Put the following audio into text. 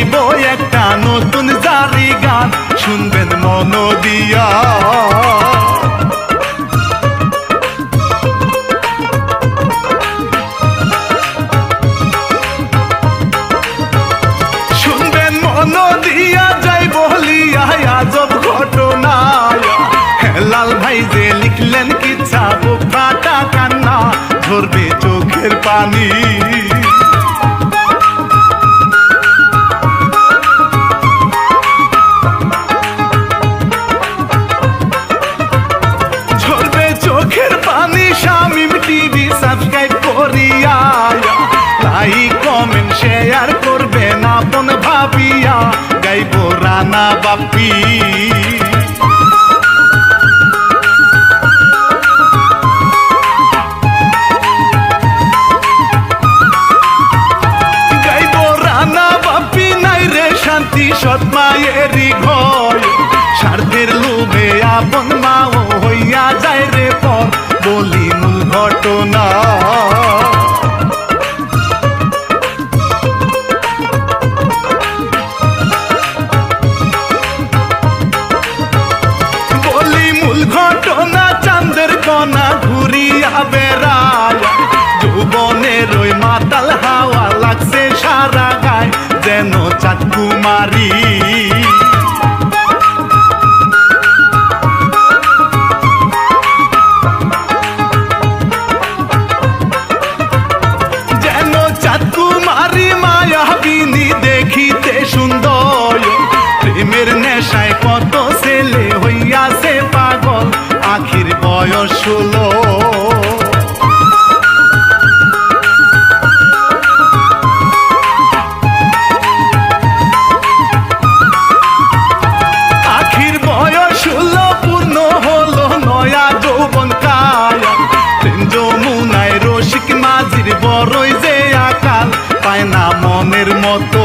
গাইব একটা নতুন জারি গান, শুনবেন মন দিয়া। শুনবেন মন দিয়া যাই বলিয়া আজব ঘটনা, হেলাল ভাই যে লিখলেন কিচ্ছা, বুক ফাটা কান্না, ঝরবে চোখের পানি। ঝরবে চোখের পানি, শামিম টিভি সাবস্ক্রাইব করিয়া, লাইক কমেন্ট শেয়ার করবেন আপন ভাবিয়া, গাইব রানা বাপ্পি। সৎ মায়েরই ঘর, স্বার্থের লোভে আপন মাও হইয়া যায় রে পর, বলি মূল ঘটনা। বলি মূল ঘটনা, চাঁদের কণা ঘুরিয়া বেড়ায়, যৌবনের ওই মাতাল হাওয়া লাগছে সারা গায়, যেন চাঁদ কুমারী। যেন চাঁদ কুমারী মায়াবিনী দেখিতে সুন্দর, প্রেমের নেশায় কত ছেলে হইয়াছে পাগল, আখির বয়স 16। বড়ই যে আকাল, পায় না মনের মতো।